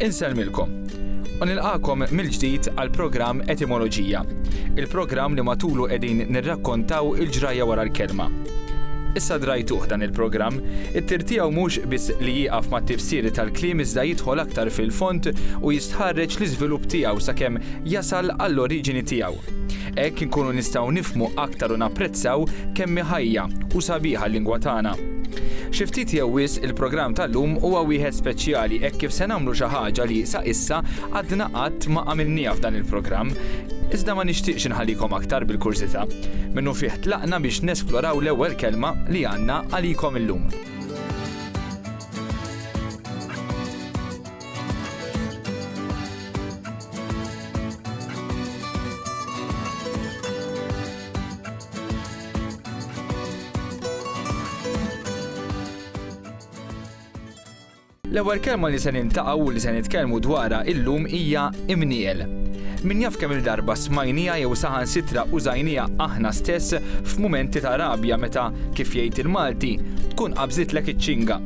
Insellmilkom u nilqakom mill-ġdid għall-programm Etimoloġija, il-programm li matulu qegħdin nirrakkontaw il-ġrajja wara l-kelma. Issa drajtuh dan il-programm, it-tir tiegħu mhux biss li jieqaf mat-tifsiri tal-kliem iżda jidħol aktar fil-font u jistħarreġ l-iżvilupp tiegħu sakemm jasal għall-oriġini tiegħu. Hekk inkunu nistgħu nifhmu aktar u napprezzaw kemm ħajja u sabiħa l-lingwa tagħna. Xi ftit jew wisq il-programm tal-lum huwa wieħed speċjali hekk kif se nagħmlu xi ħaġa li sa issa għadna qatt ma għamilniha f'dan il-programm. Iżda ma nixtieqx inħallikom aktar bil-kursità, minnu fih tlaqna biex nesploraw l-ewwel kelma li għandna għalikom illum. L-ewwel kelma li se nintaqgħu u li se nitkellmu dwarha illum hija imniel. Min jaf kemm il-darba smajnija jew saħansitra użajnija aħna stess f'mumenti ta' rabja meta kif jgħid il-Malti tkun qabżitlek iċ-ċinga.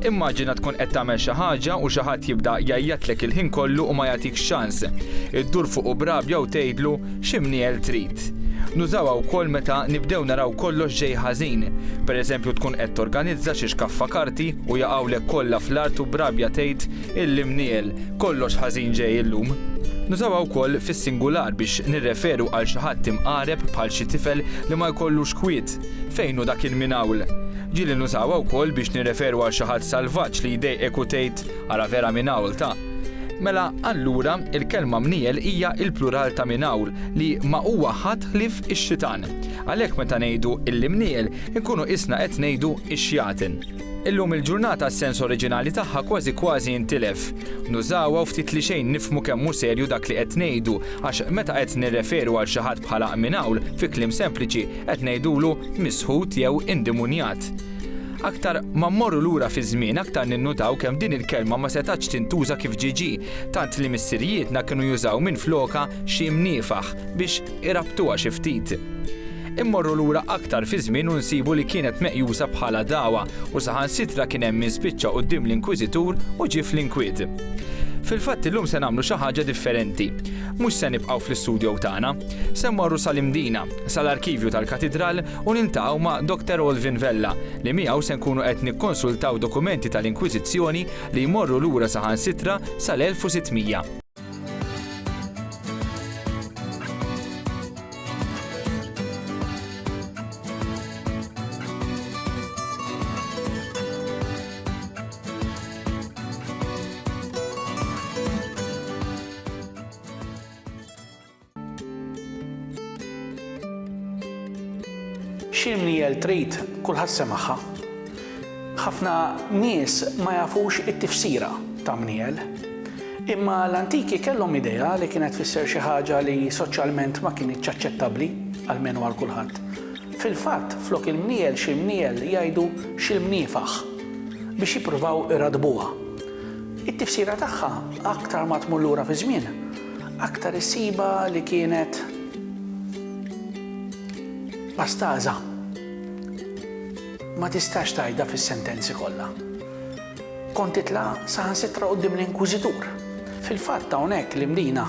Immaġina tkun qed tagħmel xi ħaġa u xi ħadd jibda jgħajjatlek il-ħin kollu u ma jagħtik xans. Iddur fuq u brabja u tgħidlu x'imniel trid. Nużawha wkoll meta nibdew naraw kollox ġej ħażin. Pereżempju tkun qed torganizza xi xkaffa karti u jaqgħulek kollha fl-art u brabja tgħid il-imniel kollox ħażin ġej illum. Nużawha wkoll fis-singular biex nirreferu għal xi ħadd imqareb bħal xi tifel li ma jkollux kwiet fejn hu dak il-minawl. Ġieli nużawha wkoll biex nirreferu għal xi ħadd salvaġġ li jdejqek u tgħid ara vera minawl ta'. Mela, allura il-kelma mniel hija il-plural ta' minawl li ma huwa ħadd ħlief ix-xitan. Għalhekk meta ngħidu l-imniel inkunu isna qed ngħidu ix-xjatin. Illum il-ġurnata s-sens oriġinali tagħha kważi intilef. Nużawha ftit li xejn nifhmu kemm hu serju dak li qed ngħidu għax meta qed nirreferu għal xi ħadd bħala minawl fi kliem sempliċi qed ngħidulu misħut jew indimunjat. Aktar ma mmorru lura fi żmien aktar ninnutaw kemm din il-kelma ma setax tintuża kif ġiġi, tant li missirijietna kienu jużaw minn floka xi mniefaħ biex irabtuha xi ftit. Immorru lura aktar fi żmien u nsibu li kienet meqjusa bħala dawa u saħansitra kien hemm min spiċċa quddiem l-inkwiżitur u ġie fl-inkwiet. Fil-fatt illum se nagħmlu xi ħaġa differenti. Mhux se nibqgħu fl-istudju tagħna, se mmorru sal-imdina, sal-arkivju tal-katedral u niltaqgħu ma' Dr. Olvin Vella li miegħu se nkunu qed nikkonsultaw dokumenti tal-Inkwiżizzjoni li jmorru lura saħansitra sal-1600. X'imniel trid kulħadd semaħħa. Ħafna nies ma jafux it-tifsira ta' mniel. Imma l-antiki kellhom idea li kienet tfisser xi ħaġa li soċjalment ma kienitx aċċettabbli għalmenu għal kulħadd. Fil-fatt, flok il-mniel x'imniel jgħidu x'imniefaħ biex jippruvaw iradbuha. It-tifsira tagħha aktar ma tmur lura fi żmien, aktar issiba li kienet bastaża. Ma tistax tgħidha fis-sentenzi kollha. Kont titla' saħansitra quddiem l-inkwiżitur. Fil-fatt hawnhekk l-imdina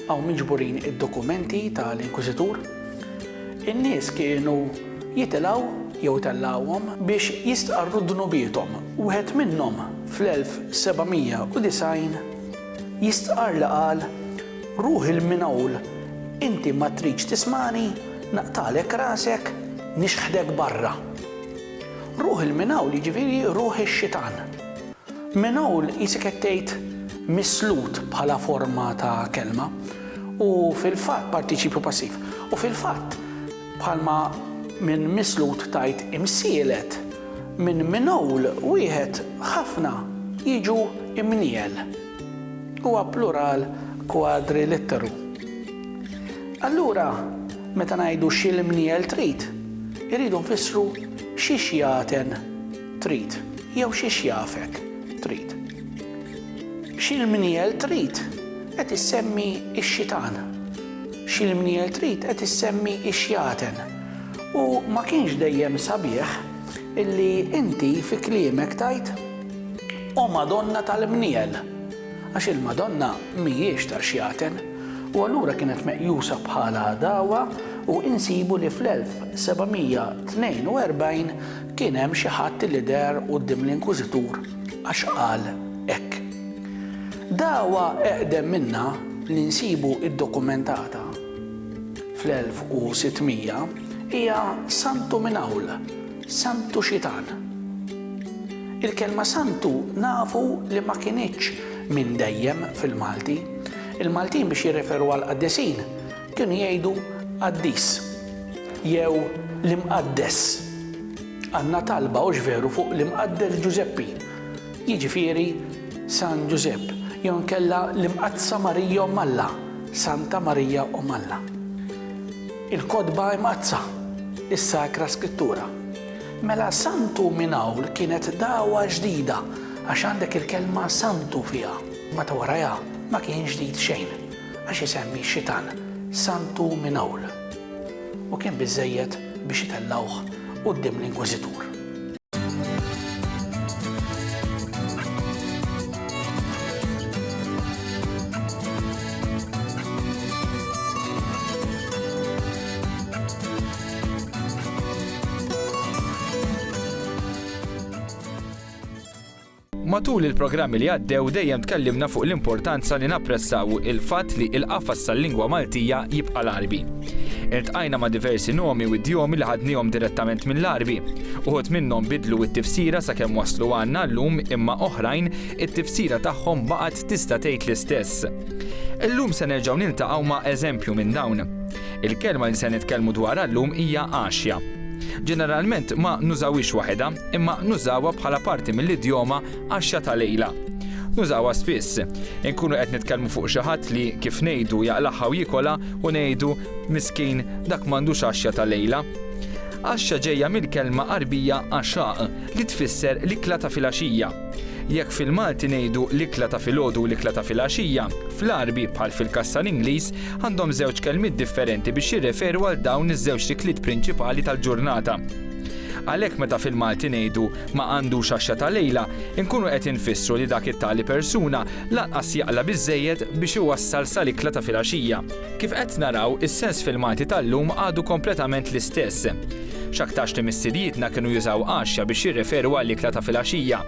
hawn miġburin id-dokumenti tal-inkwiżitur. In-nies kienu jitilgħu jew tellawhom biex jistqarru d-dnubietom. Wieħed minnhom fl-1790 jistqar li qal ruħ il-minawl inti ma tridx tismani naqtalek rasek nixħdek barra. Ruħ il-minawl jiġifieri ruħ ix-xitan. Minawl jisek qed tgħid mislut bħala forma ta' kelma u fil-fatt partiċipju passiv. U fil-fatt bħalma minn mislut tajt imsielet minn minawl wieħed ħafna jiġu imniel. Huwa plural kwadrilitteru. Allura meta ngħidu x'il-mniel trid, iridu nfissru xi xjaten trid jew xi xjafek trid. X'il-mniel trid qed issemmi x-xitan. X'il-mniel trid qed issemmi x-xjaten. U ma kienx dejjem sabiħ illi inti fi kliemek tajt o Madonna tal-mniel għax il-Madonna mhijiex ta' xjaten u allura kienet meqjusa bħala dawa u insibu li fl-1742 kien hemm xi ħadd li der quddiem l-Inkwiżitur għax qal hekk. Dawa eqdem minnha li nsibu iddokumentata fl-1600 hija Santu minn Hawl, Santu Xitan. Il-kelma Santu nafu li ma kienitx minn dejjem fil-Malti. Il-Maltin biex jirreferu għal qaddesin kienu jgħidu qaddis jew l-imqaddes. Għandna talba u veru fuq l-imqaddes Giuseppi, jiġifieri San Giuseppe, jew nkella l-imqadsa Marija u Malla, Santa Marija u Malla. Il-kodba imqadsa, is-Sakra Skrittura. Mela Santu minn Hawl kienet dawa ġdida għax għandek il-kelma Santu fiha. Meta warajha ma kien ġdid xejn għax isemmi Xitan Santu minn Hawl. U kien biżżejjed biex itellawh quddiem l-Inkwiżitur. Matul il-programmi li għaddew dejjem tkellimna fuq l-importanza li napprezzaw il-fatt li l-qafas tal-lingwa Maltija jibqa' l-Arbi. Iltqajna ma' diversi nomi u idjomi li ħadnihom direttament mill-Arbi. Uħud minnhom bidlu t-tifsira sakemm waslu għandna llum imma oħrajn it-tifsira tagħhom baqgħet tista' tgħid l-istess. Illum se nerġgħu niltaqgħu ma' eżempju minn dawn. Il-kelma li se nitkellmu dwarha llum hija għaxja. Ġeneralment ma nużawix waħedha, imma nużawha bħala parti mill-idjoma għaxja ta' lejla. Nużawha spiss. Inkunu qed nitkellmu fuq xi ħadd li kif ngħidu jaqlaħħa u jikola u ngħidu miskin dak m'għandux għaxja ta' lejla. Għaxja ġejja mill-kelma qarbija għaxaq li tfisser l-ikla ta' filgħaxija. Jekk fil-Malti ngħidu l-ikla ta' filgħodu u l-ikla ta' filgħaxija, fl-Arbi bħal fil-kassa l-Ingliż għandhom żewġ kelmiet differenti biex jirreferu għal dawn iż-żewġ tikliet prinċipali tal-ġurnata. Għalhekk meta fil-Malti ngħidu ma għandux għaxja ta' lejla, inkunu qed infissru li dak it-tali persuna lanqas jaqla biżżejjed biex iwassal sa l-ikla ta' filgħaxija. Kif qed naraw, is-sens fil-Malti tal-lum għadu kompletament l-istess. X'aktarx li missierietna kienu jużaw għaxja biex jirreferu għall-ikla ta' filgħaxija.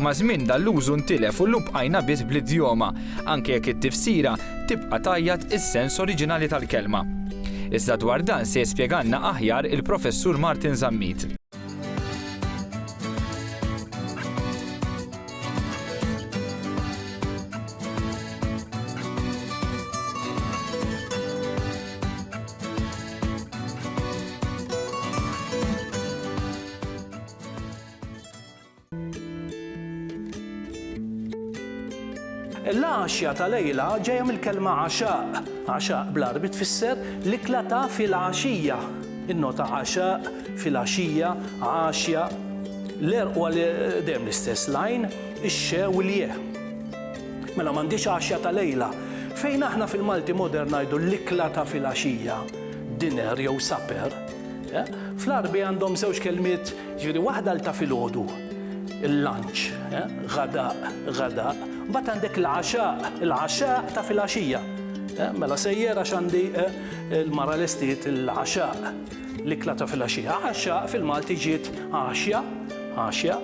Ma' żmien dal-użu ntilef u llum bqajna biss bl-idjoma, anke jekk it-tifsira tibqa' tajjat is-sens oriġinali tal-kelma. Iżda dwar dan se jispjegalna aħjar il-Professur Martin Zammit. L-għaxja ta' lejla ġejja mill-kelma għaxaq. Għaxaq bl-Arbi tfisser l-ikla ta' fil-għaxija. In-nota għaxaq, fil-għaxija, għaxja. L-erqwa li dejjem l-istess lajn, ix-xe u l-je. Mela m'għandix għaxja ta' lejla. Fejn aħna fil-Malti modern ngħidu l-ikla ta' fil-għaxija, dinner jew supper. Fl-Arbi għandhom żewġ kelmiet, ġifieri waħda l ta' filgħodu, il-lunch, għada. Bat għandek l-għaxaq ta' fil-għaxija. Mela sejjera x'għandi il-mara l-estiet il-għaxaq, l-ikla ta' fil-għaxija. Għaxaq fil-Malti ġiet għaxja.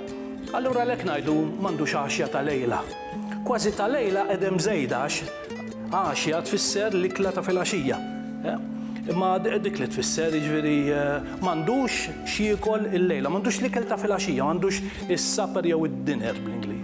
Allura lek ngħidu m'għandux għaxja ta' lejla. Kważi ta' lejla qegħdem żejdax, għaxja tfisser l-ikla ta' fil-għaxija. Imma dik li tfisser jiġifieri m'għandux x'jiekol il-lejla, m'għandux l-ikel ta' fil-għaxija, m'għandux is-supper jew id-dinner bl-Ingliż.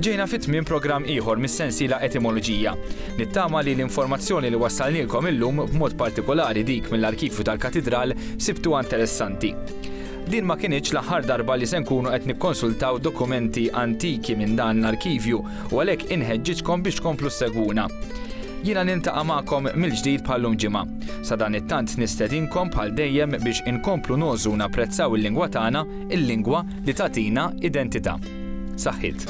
Ġejna fit-tmiem programm ieħor mis-sensiela Etimoloġija. Nittama li l-informazzjoni li wassalnilkom illum b'mod partikolari dik mill-Arkivju tal-Katidral sibtuha interessanti. Din ma kienx l-aħħar darba li se nkunu qed nikkonsultaw dokumenti antiki minn dan l-arkivju u għalhekk inħeġġitkom biex tkomplu segwuna. Jiena niltaqa' magħkom mill-ġdid bħallum ġimgħa. Sa dan it-tant nistedinkom bħal dejjem biex inkomplu nożu napprezzaw il-lingwa tagħna, il-lingwa li tagħtina identità. saħħit.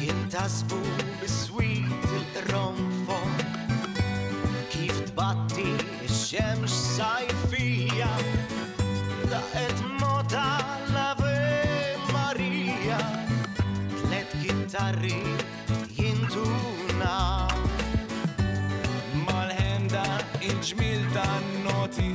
Jintasbu bis-swit il-ronfo kif tbatti x-xemx sajfija daqet mota l-Ave Marija tlet kittarri jintuna mal-ħemda il-ġmil tan-noti